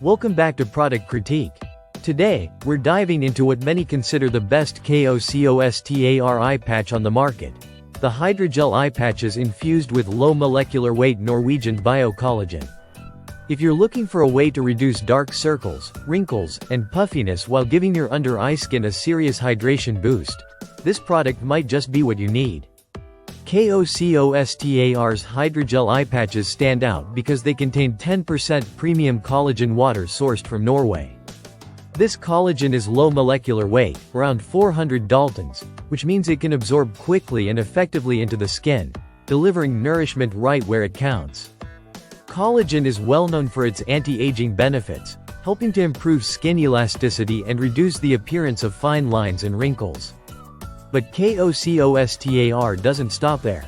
Welcome back to Product Critique. Today, we're diving into what many consider the best Kocostar eye patch on the market. The Hydrogel eye patch is infused with low molecular weight Norwegian biocollagen. If you're looking for a way to reduce dark circles, wrinkles, and puffiness while giving your under-eye skin a serious hydration boost, this product might just be what you need. Kocostar's Hydrogel eye patches stand out because they contain 10% premium collagen water sourced from Norway. This collagen is low molecular weight, around 400 daltons, which means it can absorb quickly and effectively into the skin, delivering nourishment right where it counts. Collagen is well known for its anti-aging benefits, helping to improve skin elasticity and reduce the appearance of fine lines and wrinkles. But Kocostar doesn't stop there.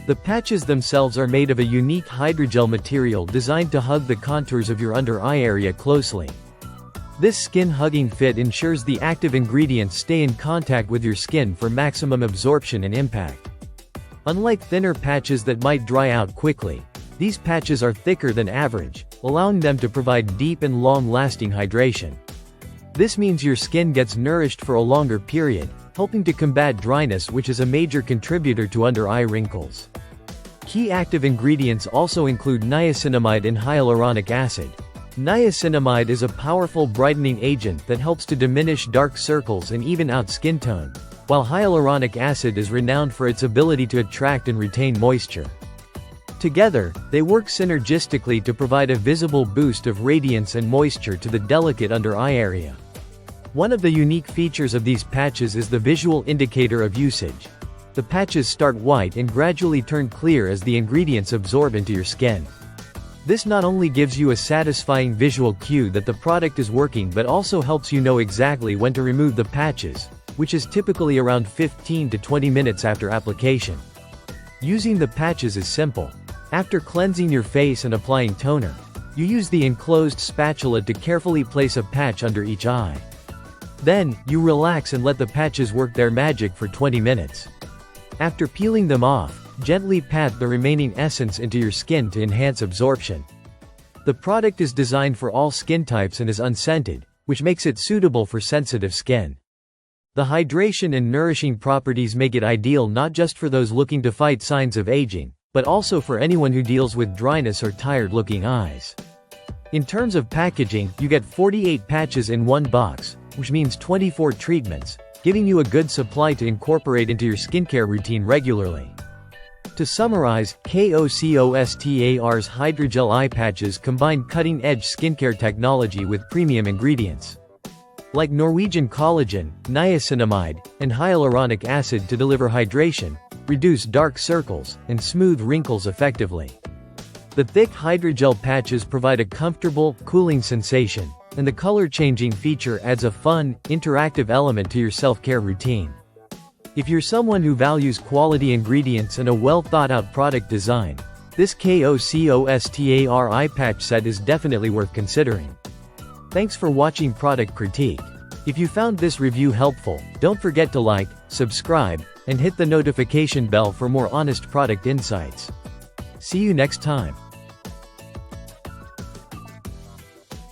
The patches themselves are made of a unique hydrogel material designed to hug the contours of your under-eye area closely. This skin-hugging fit ensures the active ingredients stay in contact with your skin for maximum absorption and impact. Unlike thinner patches that might dry out quickly, these patches are thicker than average, allowing them to provide deep and long-lasting hydration. This means your skin gets nourished for a longer period, helping to combat dryness, which is a major contributor to under-eye wrinkles. Key active ingredients also include niacinamide and hyaluronic acid. Niacinamide is a powerful brightening agent that helps to diminish dark circles and even out skin tone, while hyaluronic acid is renowned for its ability to attract and retain moisture. Together, they work synergistically to provide a visible boost of radiance and moisture to the delicate under-eye area. One of the unique features of these patches is the visual indicator of usage. The patches start white and gradually turn clear as the ingredients absorb into your skin. This not only gives you a satisfying visual cue that the product is working but also helps you know exactly when to remove the patches, which is typically around 15 to 20 minutes after application. Using the patches is simple. After cleansing your face and applying toner, you use the enclosed spatula to carefully place a patch under each eye. Then, you relax and let the patches work their magic for 20 minutes. After peeling them off, gently pat the remaining essence into your skin to enhance absorption. The product is designed for all skin types and is unscented, which makes it suitable for sensitive skin. The hydration and nourishing properties make it ideal not just for those looking to fight signs of aging, but also for anyone who deals with dryness or tired-looking eyes. In terms of packaging, you get 48 patches in one box, which means 24 treatments, giving you a good supply to incorporate into your skincare routine regularly. To summarize, Kocostar's Hydrogel eye patches combine cutting-edge skincare technology with premium ingredients like Norwegian collagen, niacinamide, and hyaluronic acid to deliver hydration, reduce dark circles, and smooth wrinkles effectively. The thick hydrogel patches provide a comfortable, cooling sensation, and the color-changing feature adds a fun, interactive element to your self-care routine. If you're someone who values quality ingredients and a well-thought-out product design, this Kocostar eye patch set is definitely worth considering. Thanks for watching Product Critique. If you found this review helpful, don't forget to like, subscribe, and hit the notification bell for more honest product insights. See you next time.